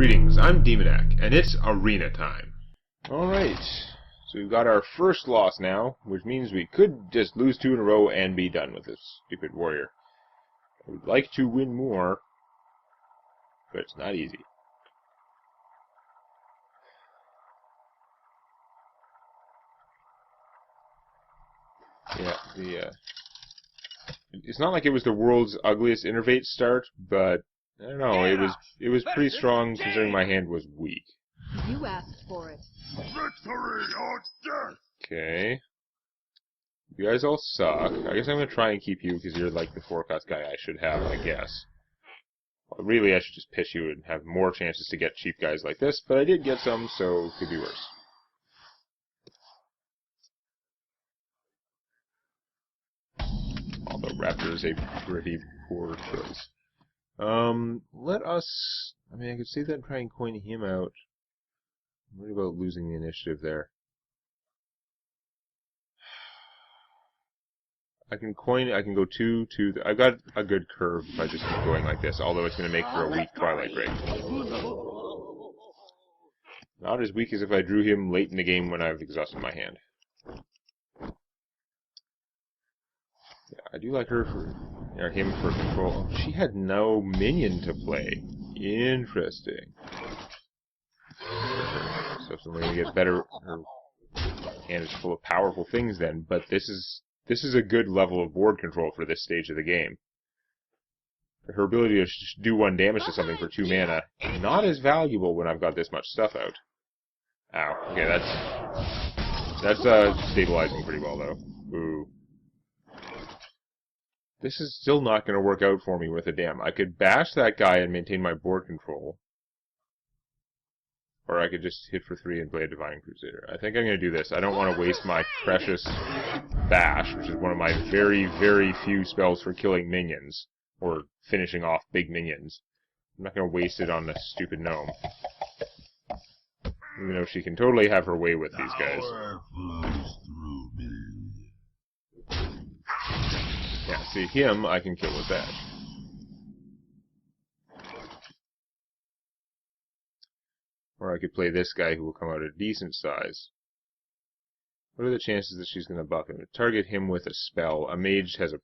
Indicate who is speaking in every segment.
Speaker 1: Greetings, I'm Demonac, and it's arena time. Alright, so we've got our first loss now, which means we could just lose 2 in a row and be done with this stupid warrior. I would like to win more, but it's not easy. Yeah, it's not like it was the world's ugliest interface start, but I don't know, it was pretty strong considering my hand was weak.
Speaker 2: You asked for it.
Speaker 3: Victory or death!
Speaker 1: Okay. You guys all suck. I guess I'm gonna try and keep you because you're like the forecast guy I should have, I guess. Well, really, I should just pitch you and have more chances to get cheap guys like this, but I did get some, so it could be worse. Although Raptor is a pretty poor choice. Let us... I mean, I could say that and try and coin him out. I'm worried about losing the initiative there. I can go 2, 2... I've got a good curve if I just keep going like this, although it's going to make for a weak Twilight Break. Not as weak as if I drew him late in the game when I've exhausted my hand. Yeah, I do like her for... or him for control. Oh, she had no minion to play. Interesting. So if something gets better, her hand is full of powerful things then, but this is a good level of board control for this stage of the game. Her ability to do 1 damage to something for 2 mana, not as valuable when I've got this much stuff out. Ow. Okay, that's stabilizing pretty well though. Ooh. This is still not going to work out for me worth a damn. I could bash that guy and maintain my board control. Or I could just hit for 3 and play a Divine Crusader. I think I'm going to do this. I don't want to waste my precious bash, which is one of my very, very few spells for killing minions. Or finishing off big minions. I'm not going to waste it on this stupid gnome. Even though she can totally have her way with these guys. Yeah, see, him I can kill with that. Or I could play this guy who will come out a decent size. What are the chances that she's going to buff him? Target him with a spell. A mage has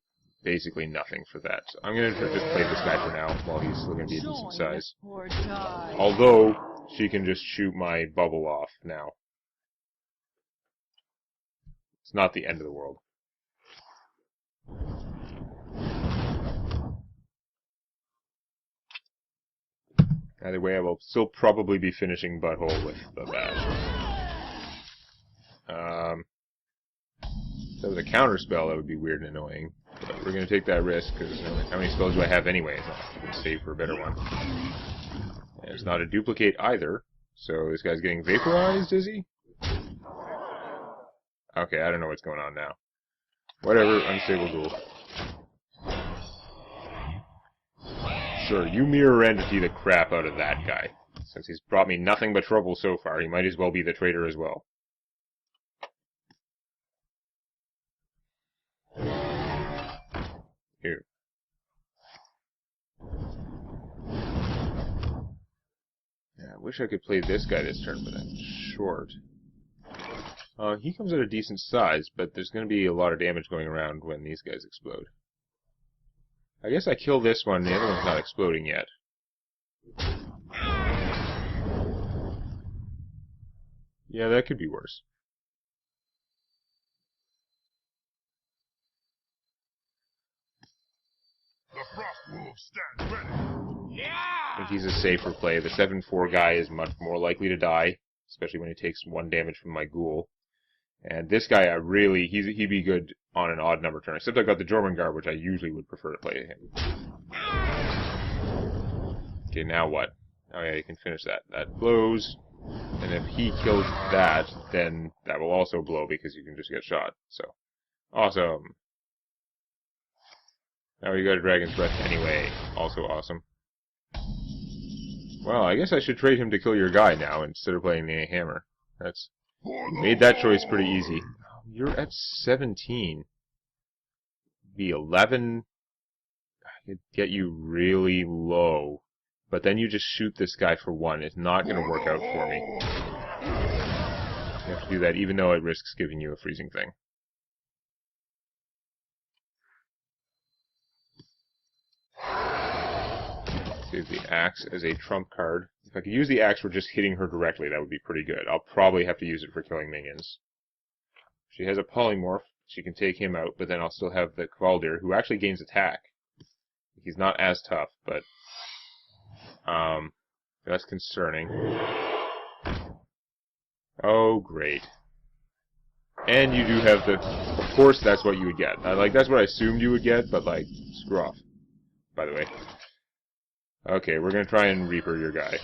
Speaker 1: basically nothing for that. So I'm going to just play this guy for now while he's still going to be a decent size. Although, she can just shoot my bubble off now. It's not the end of the world. Either way, I will still probably be finishing Butthole with the bash. If that was a counter spell, that would be weird and annoying. But we're going to take that risk, because how many spells do I have anyway? So I can save for a better one. And it's not a duplicate either, so this guy's getting vaporized, is he? Okay, I don't know what's going on now. Whatever, unstable duel. Sure, you mirror entity the crap out of that guy. Since he's brought me nothing but trouble so far, he might as well be the traitor as well. Here. Yeah, I wish I could play this guy this turn, but I'm short. He comes at a decent size, but there's going to be a lot of damage going around when these guys explode. I guess I kill this one, the other one's not exploding yet. Yeah, that could be worse.
Speaker 3: The Frostwolf stands ready. Yeah!
Speaker 1: I think he's a safer play. The 7/4 guy is much more likely to die, especially when he takes 1 damage from my ghoul. And this guy, he'd be good on an odd number turn. Except I got the Jormungandr, which I usually would prefer to play him. Okay, now what? Oh yeah, you can finish that. That blows. And if he kills that, then that will also blow because you can just get shot. So, awesome. Now we got a Dragon's Breath anyway. Also awesome. Well, I guess I should trade him to kill your guy now instead of playing the hammer. You made that choice pretty easy. You're at 17. Be 11. I could get you really low. But then you just shoot this guy for 1. It's not going to work out for me. You have to do that even though it risks giving you a freezing thing. Save the axe as a trump card. If I could use the axe for just hitting her directly, that would be pretty good. I'll probably have to use it for killing minions. She has a polymorph. She can take him out, but then I'll still have the Kvaldir, who actually gains attack. He's not as tough, but that's concerning. Oh, great. And you do have the... Of course, that's what you would get. That's what I assumed you would get, but, screw off. By the way. Okay, we're gonna try and Reaper your guy.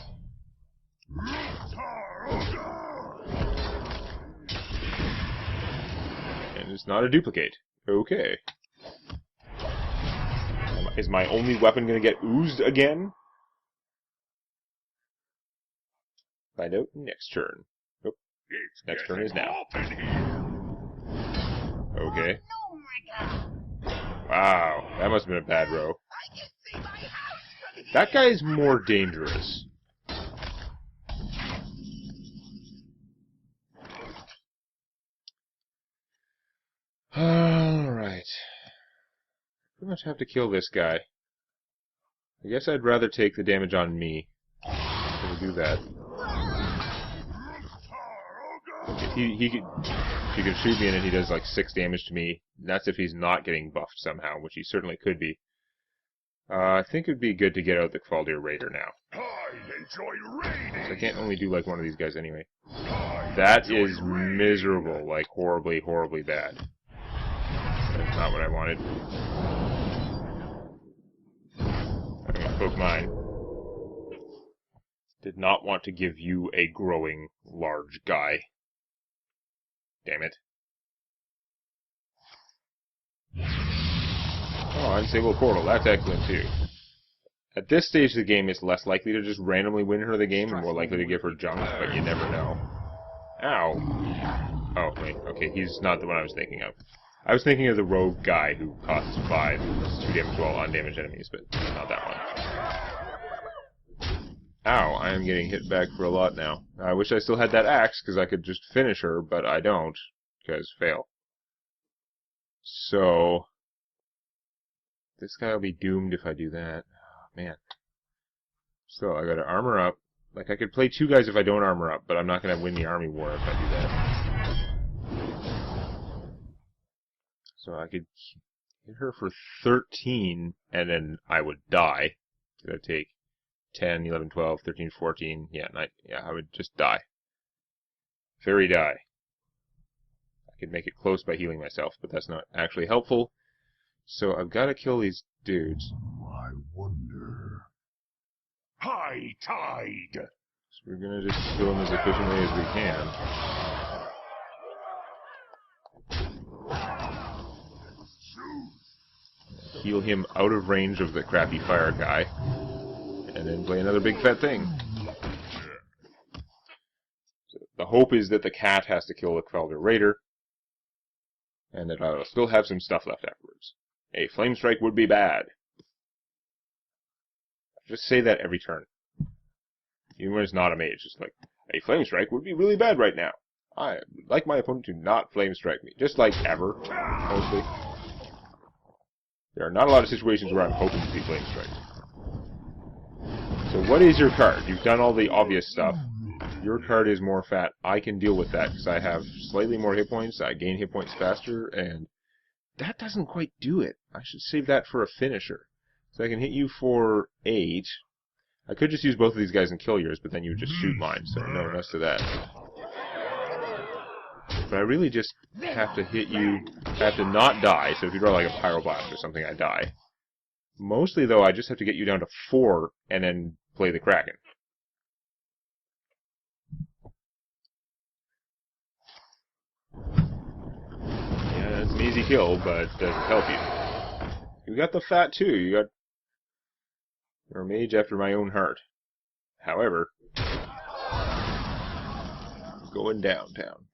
Speaker 1: And it's not a duplicate. Okay. Is my only weapon gonna get oozed again? Find out next turn. Nope. Next turn is now. Okay. Wow, that must have been a bad row. That guy is more dangerous. Alright. Pretty much have to kill this guy. I guess I'd rather take the damage on me. We'll do that. He could shoot me and he does like 6 damage to me. That's if he's not getting buffed somehow, which he certainly could be. I think it would be good to get out the Kvaldir Raider now. I can't only do like one of these guys anyway. That is miserable, like horribly, horribly bad. That's not what I wanted. I'm gonna poke mine. Did not want to give you a growing large guy. Damn it. Oh, Unsable Portal. That's excellent, too. At this stage of the game, it's less likely to just randomly win her the game, and more likely to give her junk, but you never know. Ow. Oh, wait. Okay, he's not the one I was thinking of. I was thinking of the rogue guy who costs 5 and does 2 damage to all undamaged enemies, but not that one. Ow, I am getting hit back for a lot now. I wish I still had that axe, because I could just finish her, but I don't, because fail. So... this guy will be doomed if I do that. Oh, man. So, I gotta armor up. Like, I could play 2 guys if I don't armor up, but I'm not gonna win the army war if I do that. So I could hit her for 13, and then I would die. It'd take 10, 11, 12, 13, 14, yeah, I would just die. Fairy die. I could make it close by healing myself, but that's not actually helpful. So I've got to kill these dudes.
Speaker 3: I wonder. High tide.
Speaker 1: So we're gonna just kill them as efficiently as we can. Heal him out of range of the crappy fire guy, and then play another big fat thing. So the hope is that the cat has to kill the Kvaldir Raider, and that I'll still have some stuff left afterwards. A flame strike would be bad. I just say that every turn. Even when it's not a mage, just like, a flame strike would be really bad right now. I would like my opponent to not flame strike me. Just like ever, mostly. There are not a lot of situations where I'm hoping to see flame strikes. So what is your card? You've done all the obvious stuff. Your card is more fat. I can deal with that because I have slightly more hit points. I gain hit points faster, and that doesn't quite do it. I should save that for a finisher. So I can hit you for 8. I could just use both of these guys and kill yours, but then you would just shoot mine, so no rest to that. But I really just have to hit you, I have to not die, so if you draw like a Pyroblast or something, I die. Mostly, though, I just have to get you down to 4, and then play the Kraken. Yeah, it's an easy kill, but it doesn't help you. You got the fat, too. You're a mage after my own heart. However, going downtown.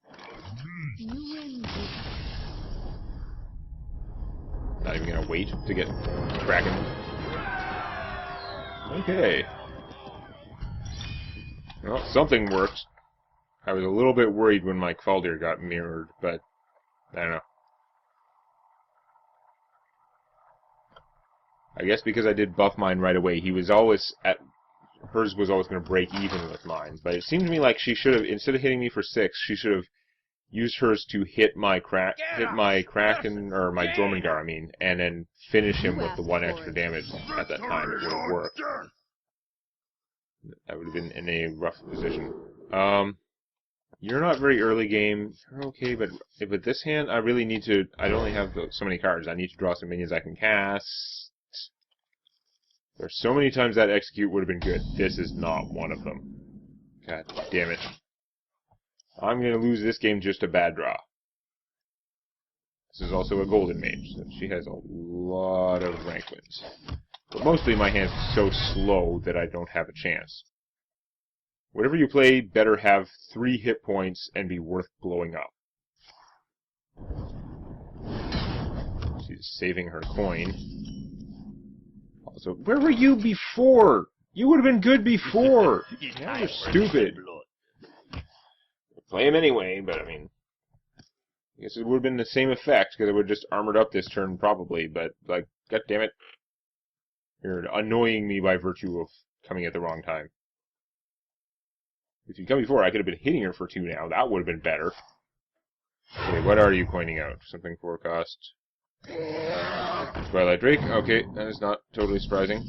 Speaker 1: Not even gonna wait to get Kraken. Okay. Well, something worked. I was a little bit worried when my Kvaldir got mirrored, but I don't know. I guess because I did buff mine right away, he was always at... Hers was always going to break even with mine. But it seemed to me like she should have, instead of hitting me for 6, she should have used hers to hit my Kraken, or my Jormungandr, I mean, and then finish him with the 1 extra damage at that time. It would have worked. That would have been in a rough position. You're not very early game. You're okay, but with this hand, I really need to... I only have so many cards. I need to draw some minions I can cast. There's so many times that execute would have been good. This is not one of them. God damn it. I'm going to lose this game just a bad draw. This is also a golden mage, so she has a lot of rank wins. But mostly my hand's so slow that I don't have a chance. Whatever you play, better have 3 hit points and be worth blowing up. She's saving her coin. Also, where were you before? You would have been good before! Now you're stupid. Play him anyway, but I mean... I guess it would have been the same effect, because it would have just armored up this turn probably, but, like, god damn it. You're annoying me by virtue of coming at the wrong time. If you'd come before, I could have been hitting her for 2 now. That would have been better. Okay, what are you pointing out? Something 4 cost. Twilight Drake. Okay, that is not totally surprising.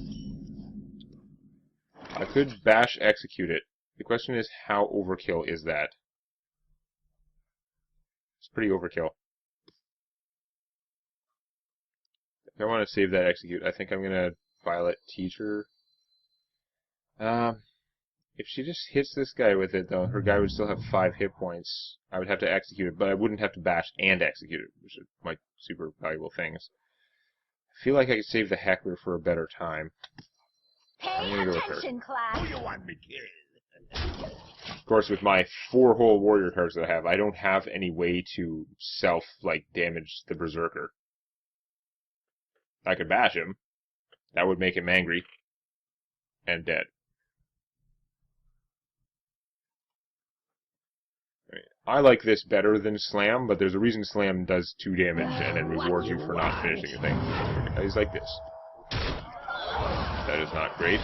Speaker 1: I could bash execute it. The question is, how overkill is that? It's pretty overkill. If I want to save that execute, I think I'm going to Violet Teacher. If she just hits this guy with it, though, her guy would still have 5 hit points. I would have to execute it, but I wouldn't have to bash and execute it, which are my super valuable things. I feel like I could save the Heckler for a better time. I'm gonna go with her.
Speaker 2: Class.
Speaker 3: Who you want me kill?
Speaker 1: Of course, with my 4 whole warrior cards that I have, I don't have any way to damage the Berserker. I could bash him. That would make him angry. And dead. I like this better than Slam, but there's a reason Slam does 2 damage and then rewards you for not finishing a thing. He's like this. That is not great.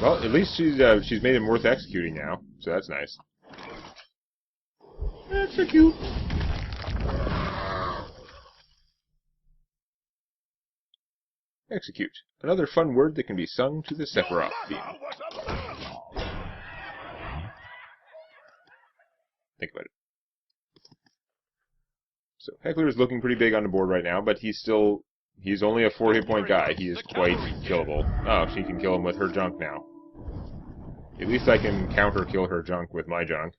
Speaker 1: Well, at least she's made him worth executing now, so that's nice. Execute! Execute. Another fun word that can be sung to the Sephiroth theme. Think about it. So Heckler is looking pretty big on the board right now, but he's only a 4 hit point guy. He is quite killable. Oh, she can kill him with her junk now. At least I can counter kill her junk with my junk.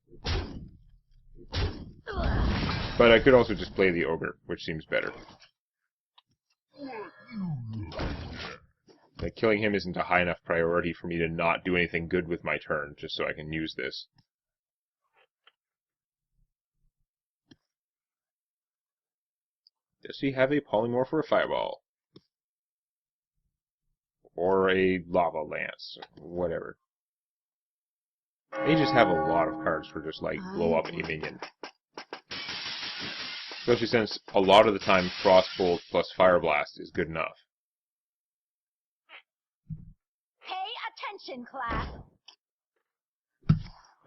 Speaker 1: But I could also just play the ogre, which seems better. Like, killing him isn't a high enough priority for me to not do anything good with my turn, just so I can use this. Does he have a polymorph or a fireball? Or a lava lance? Whatever. They just have a lot of cards for just, like, blow up a minion. Especially since a lot of the time Frostbolt plus Fire Blast is good enough.
Speaker 2: Pay attention, class.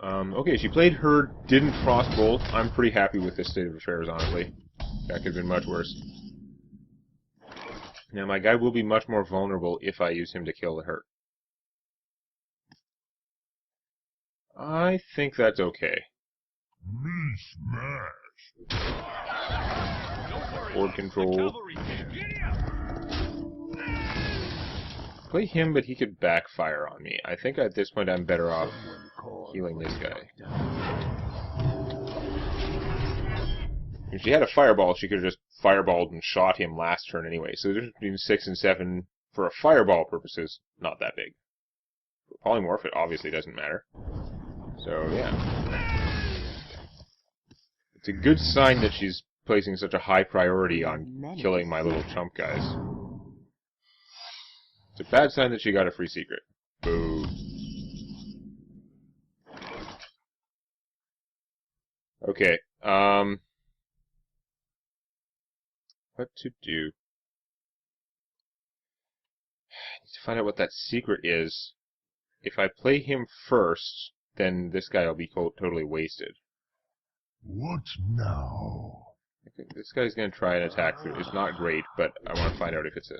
Speaker 1: Okay, she played her, didn't Frostbolt. I'm pretty happy with this state of affairs, honestly. That could have been much worse. Now, my guy will be much more vulnerable if I use him to kill her. I think that's okay.
Speaker 3: Me smash.
Speaker 1: Board control. Play him, but he could backfire on me. I think at this point I'm better off healing this guy. If she had a fireball, she could have just fireballed and shot him last turn anyway. So the difference between 6 and 7, for a fireball purposes, not that big. For polymorph, it obviously doesn't matter. So, yeah. It's a good sign that she's placing such a high priority on killing my little chump guys. It's a bad sign that she got a free secret. Boo. Okay, what to do? I need to find out what that secret is. If I play him first, then this guy will be totally wasted.
Speaker 3: What now?
Speaker 1: I think this guy's going to try and attack through. It's not great, but I want to find out if it's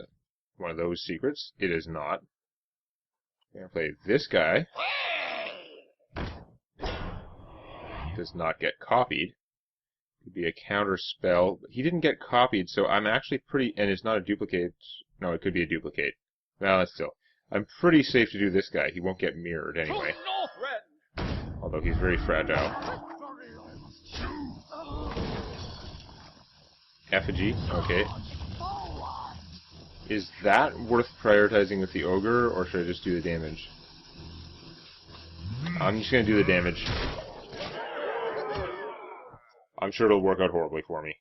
Speaker 1: one of those secrets. It is not. I'm going to play this guy. Does not get copied. Could be a counter spell. He didn't get copied, so I'm actually pretty... And it's not a duplicate. No, it could be a duplicate. Well, still. I'm pretty safe to do this guy. He won't get mirrored anyway. Although he's very fragile. Effigy, okay. Is that worth prioritizing with the ogre, or should I just do the damage? I'm just going to do the damage. I'm sure it'll work out horribly for me.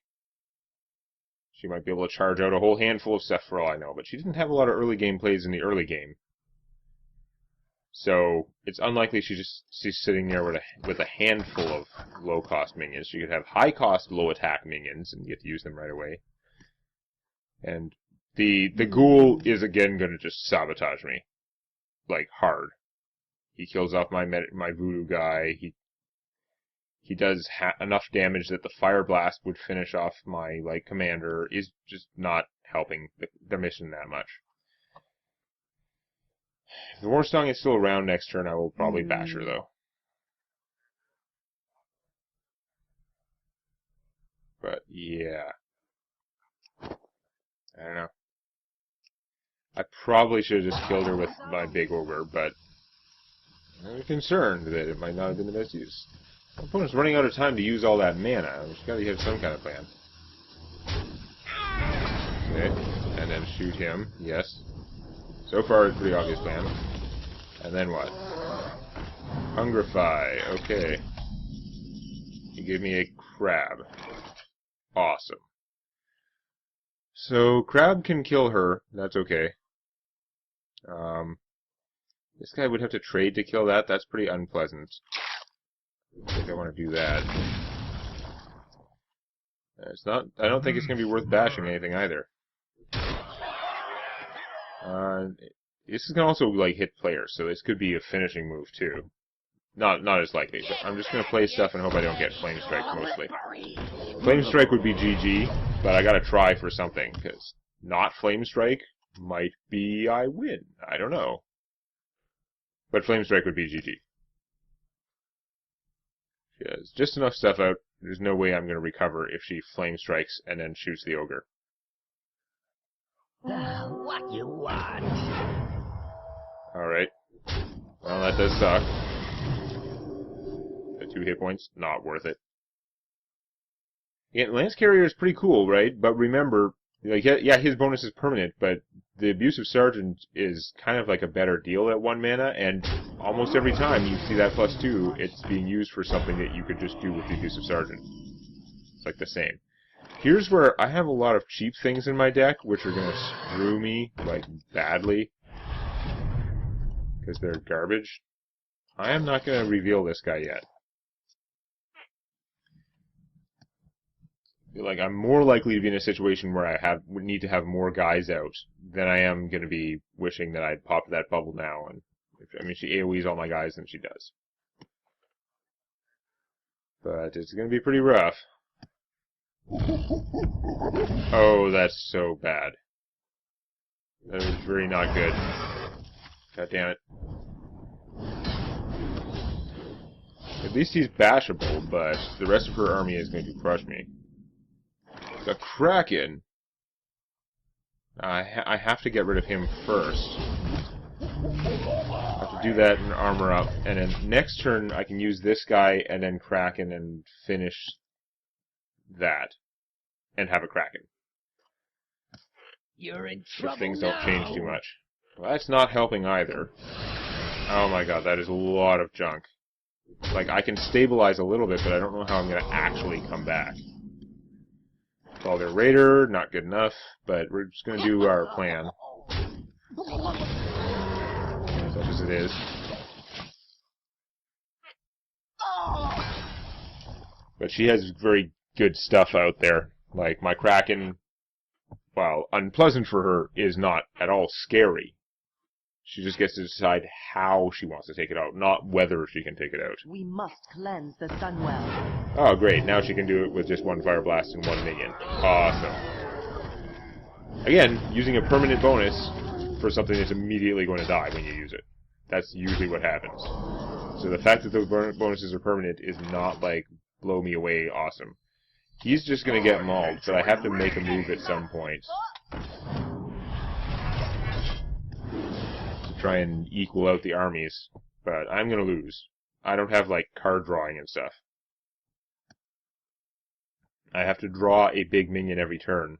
Speaker 1: She might be able to charge out a whole handful of stuff for all I know, but she didn't have a lot of early game plays in the early game. So, it's unlikely she's sitting there with a handful of low-cost minions. She could have high-cost, low-attack minions, and get to use them right away. And the ghoul is, again, going to just sabotage me. Like, hard. He kills off my voodoo guy. He does enough damage that the Fire Blast would finish off my, commander. Is just not helping the mission that much. If the Warstone is still around next turn, I will probably bash her, though. But, yeah. I don't know. I probably should have just killed her with my big ogre, but I'm concerned that it might not have been the best use. My opponent's running out of time to use all that mana. There's got to have some kind of plan. Okay, and then shoot him. Yes. So far, it's a pretty obvious plan. And then what? Hungrify. Okay. He gave me a crab. Awesome. So, crab can kill her. That's okay. This guy would have to trade to kill that. That's pretty unpleasant. I think I want to do that. It's not. I don't think it's going to be worth bashing anything either. This is going to also hit players, so this could be a finishing move too. Not as likely, but I'm just going to play stuff and hope I don't get Flame Strike mostly. Flame Strike would be GG, but I got to try for something, because not Flame Strike might be I win. I don't know. But Flame Strike would be GG. She has just enough stuff out. There's no way I'm going to recover if she Flame Strikes and then shoots the ogre.
Speaker 2: What you want?
Speaker 1: Alright. Well, that does suck. The 2 hit points, not worth it. Yeah, Lance Carrier is pretty cool, right? But remember, yeah, his bonus is permanent, but the Abusive Sergeant is kind of like a better deal at 1 mana, and almost every time you see that +2, it's being used for something that you could just do with the Abusive Sergeant. It's like the same. Here's where I have a lot of cheap things in my deck, which are going to screw me, badly. Because they're garbage. I am not going to reveal this guy yet. I feel like I'm more likely to be in a situation where I would need to have more guys out than I am going to be wishing that I'd popped that bubble now. And she AoEs all my guys than she does. But it's going to be pretty rough. Oh, that's so bad. That was very not good. God damn it. At least he's bashable, but the rest of her army is going to crush me. The Kraken! I have to get rid of him first. I have to do that and armor up, and then next turn I can use this guy and then Kraken and finish that. And have a Kraken.
Speaker 2: You're in trouble
Speaker 1: if things don't change too much. Well, that's not helping either. Oh my god, that is a lot of junk. I can stabilize a little bit, but I don't know how I'm going to actually come back. Vulgar Raider, not good enough, but we're just going to do our plan. Such as it is. But she has very good stuff out there. Like, my Kraken, while unpleasant for her, is not at all scary. She just gets to decide how she wants to take it out, not whether she can take it out.
Speaker 4: We must cleanse the Sunwell.
Speaker 1: Oh, great. Now she can do it with just one Fire Blast and one minion. Awesome. Again, using a permanent bonus for something that's immediately going to die when you use it. That's usually what happens. So the fact that those bonuses are permanent is not, like, blow me away awesome. He's just going to get mauled, but I have to make a move at some point to try and equal out the armies. But I'm going to lose. I don't have, like, card drawing and stuff. I have to draw a big minion every turn,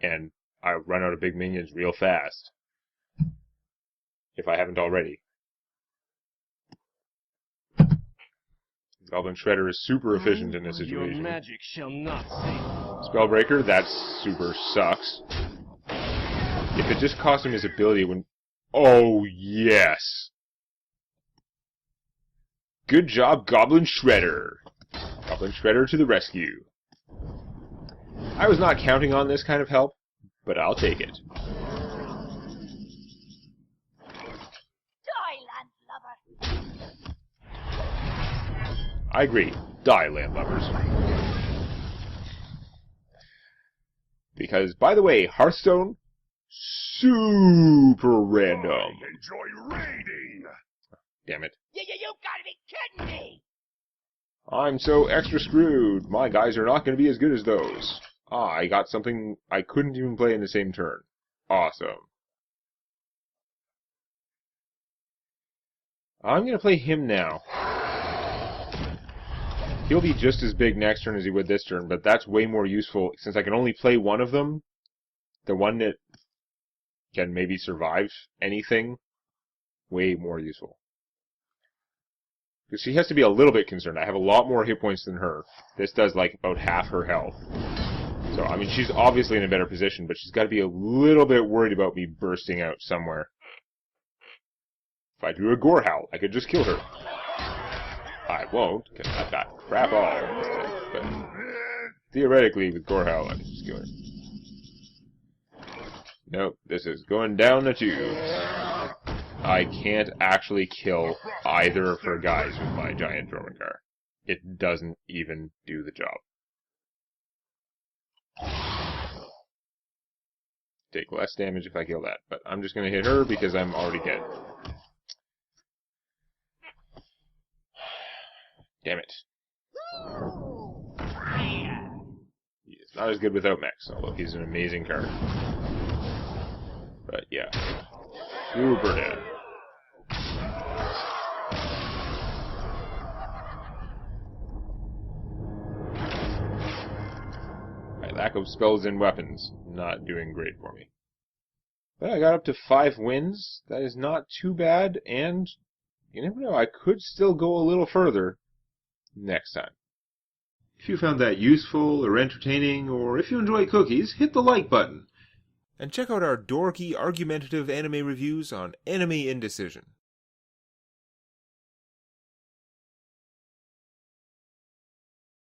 Speaker 1: and I run out of big minions real fast, if I haven't already. Goblin Shredder is super efficient in this situation.
Speaker 2: Your magic shall not save.
Speaker 1: Spellbreaker, that super sucks. If it just cost him his ability when... Oh, yes! Good job, Goblin Shredder! Goblin Shredder to the rescue. I was not counting on this kind of help, but I'll take it.
Speaker 5: Die, landlubber.
Speaker 1: I agree. Die, landlubbers. Because, by the way, Hearthstone, super random.
Speaker 3: Enjoy raiding.
Speaker 1: Damn it.
Speaker 5: You gotta be kidding me!
Speaker 1: I'm so extra screwed. My guys are not going to be as good as those. Ah, I got something I couldn't even play in the same turn. Awesome. I'm going to play him now. He'll be just as big next turn as he would this turn, but that's way more useful. Since I can only play one of them, the one that can maybe survive anything, way more useful. Because she has to be a little bit concerned. I have a lot more hit points than her. This does, like, about half her health. So, I mean, she's obviously in a better position, but she's got to be a little bit worried about me bursting out somewhere. If I do a Gore Howl, I could just kill her. I won't, because I've got crap all. But theoretically, with Gore Howl, I can just kill her. Nope, this is going down the tubes. I can't actually kill either of her guys with my giant Dromencar. It doesn't even do the job. Take less damage if I kill that, but I'm just going to hit her because I'm already dead. Damn it. He is not as good without mechs, although he's an amazing card. But yeah, super dead. My lack of spells and weapons, not doing great for me. But I got up to 5 wins. That is not too bad, and you never know, I could still go a little further next time. If you found that useful or entertaining, or if you enjoy cookies, hit the like button. And check out our dorky, argumentative anime reviews on Anime Indecision.